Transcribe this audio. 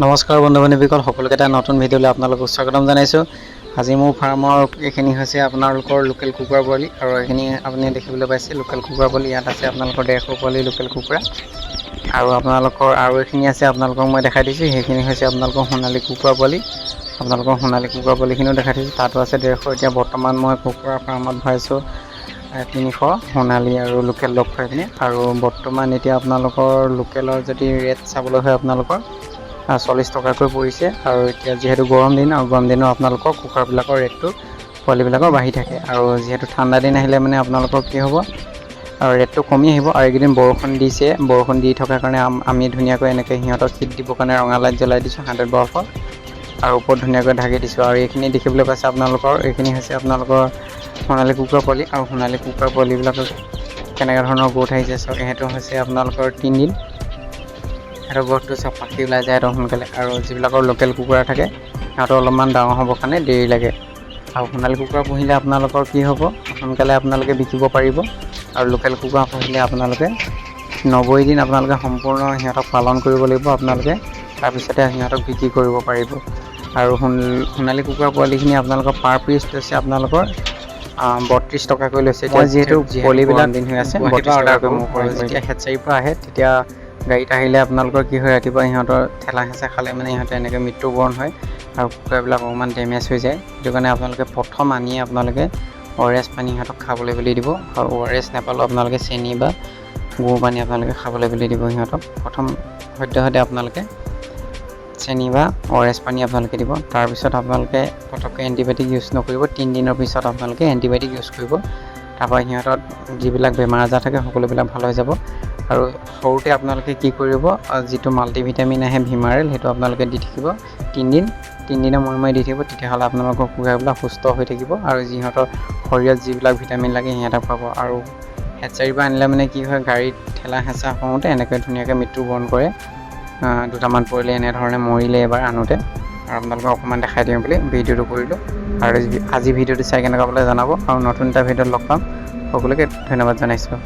নমস্কাৰ বন্ধু বান্ধৱীসকল, সকলোকে এটা নতুন ভিডিঅ'লৈ আপোনালোকক স্বাগতম জনাইছোঁ। আজি মোৰ ফাৰ্মৰ এইখিনি হৈছে আপোনালোকৰ লোকেল কুকুৰা পোৱালি, আৰু এইখিনি আপুনি দেখিবলৈ পাইছে লোকেল কুকুৰা পোৱালি। ইয়াত আছে আপোনালোকৰ 150 পোৱালি লোকেল কুকুৰা, আৰু আপোনালোকৰ আৰু এইখিনি আছে আপোনালোকক মই দেখাই দিছোঁ। সেইখিনি হৈছে আপোনালোকৰ সোণালী কুকুৰা পোৱালি। আপোনালোকৰ সোণালী কুকুৰা পোৱালিখিনিও দেখাই দিছোঁ, তাতো আছে 150। এতিয়া বৰ্তমান মই কুকুৰা ফাৰ্মত ভৰাইছোঁ 300 সোণালী আৰু লোকেল লগ খুৱাই পিনি। আৰু বৰ্তমান এতিয়া আপোনালোকৰ লোকেলৰ যদি ৰেট চাবলৈ হয় আপোনালোকৰ 40 টকাকৈ পৰিছে। আৰু এতিয়া যিহেতু গৰম দিন, আৰু গৰম দিনত আপোনালোকৰ কুকুৰাবিলাকৰ ৰেটটো পোৱালিবিলাকৰ বাঢ়ি থাকে, আৰু যিহেতু ঠাণ্ডা দিন আহিলে মানে আপোনালোকৰ কি হ'ব, আৰু ৰেটটো কমি আহিব। আৰু এইকেইদিন বৰষুণ দিছে, বৰষুণ দি থকাৰ কাৰণে আমি ধুনীয়াকৈ এনেকৈ সিহঁতক শীত দিবৰ কাৰণে ৰঙা লাইট জ্বলাই দিছোঁ 100 বৰফৰ, আৰু ওপৰত ধুনীয়াকৈ ঢাকি দিছোঁ। আৰু এইখিনি দেখিবলৈ পাইছে আপোনালোকৰ, এইখিনি হৈছে আপোনালোকৰ সোণালী কুকুৰা পোৱালি। আৰু সোণালী কুকুৰা পোৱালিবিলাকৰ কেনেকুৱা ধৰণৰ গ্ৰোথ আহিছে চাওক। সেইটো হৈছে আপোনালোকৰ 3 দিন, সিহঁতৰ গ্ৰোথটো চব পাখি ওলাই যায় একদম সোনকালে। আৰু যিবিলাকৰ লোকেল কুকুৰা থাকে সিহঁতৰ অলপমান ডাঙৰ হ'বৰ কাৰণে দেৰি লাগে। আৰু সোণালী কুকুৰা পুহিলে আপোনালোকৰ কি হ'ব, সোনকালে আপোনালোকে বিকিব পাৰিব। আৰু লোকেল কুকুৰা পুহিলে আপোনালোকে 90 দিন আপোনালোকে সম্পূৰ্ণ সিহঁতক পালন কৰিব লাগিব আপোনালোকে, তাৰপিছতে সিহঁতক বিক্ৰী কৰিব পাৰিব। আৰু সোণালী কুকুৰা পোৱালিখিনি আপোনালোকৰ পাৰ পিচ লৈছে আপোনালোকৰ 32 টকাকৈ লৈছে। এতিয়া যিহেতু পোৱালিবিলাক দিন হৈ আছে, 32 টকাকৈ মোৰ পৰা যেতিয়া হেচাৰীৰ পৰা আহে তেতিয়া গাড়ীত আহিলে আপোনালোকৰ কি হয়, ৰাতিপুৱা সিহঁতৰ ঠেলা হেঁচা খালে মানে সিহঁতে এনেকৈ মৃত্যুবৰণ হয়, আৰু কুকুৰাবিলাক অকণমান ডেমেজ হৈ যায়। সেইটো কাৰণে আপোনালোকে প্ৰথম আনিয়ে আপোনালোকে ORS পানী সিহঁতক খাবলৈ বুলি দিব। আৰু ORS নাপালেও আপোনালোকে চেনি বা গুৰ পানী আপোনালোকে খাবলৈ বুলি দিব সিহঁতক। প্ৰথম সদ্যহতে আপোনালোকে চেনি বা ORS পানী আপোনালোকে দিব। তাৰপিছত আপোনালোকে পটককৈ এণ্টিবায়'টিক ইউজ নকৰিব, 3 দিনৰ পিছত আপোনালোকে এণ্টিবায়'টিক ইউজ কৰিব। তাৰপৰা সিহঁতৰ যিবিলাক বেমাৰ আজাৰ থাকে সকলোবিলাক ভাল হৈ যাব। আৰু সৰুতে আপোনালোকে কি কৰিব, যিটো মাল্টিভিটামিন আহে ভিমাৰেল, সেইটো আপোনালোকে দি থাকিব 3 দিনৰ মূৰে দি থাকিব। তেতিয়াহ'লে আপোনালোকৰ কুকুৰাবিলাক সুস্থ হৈ থাকিব, আৰু সিহঁতৰ শৰীৰত যিবিলাক ভিটামিন লাগে সিহঁতক পাব। আৰু হেচাৰীৰ পৰা আনিলে মানে কি হয়, গাড়ীত ঠেলা হেঁচা কৰোঁতে এনেকৈ ধুনীয়াকৈ মৃত্যুবৰণ কৰে। দুটামান পৰিলে এনেধৰণে মৰিলে এবাৰ আনোতে। আৰু আপোনালোকক অকণমান দেখাই দিওঁ বুলি ভিডিঅ'টো কৰিলোঁ। আৰু আজি ভিডিঅ'টো চাই কেনেকুৱা পালে জনাব, আৰু নতুন এটা ভিডিঅ'ত লগ পাম। সকলোকে ধন্যবাদ জনাইছোঁ।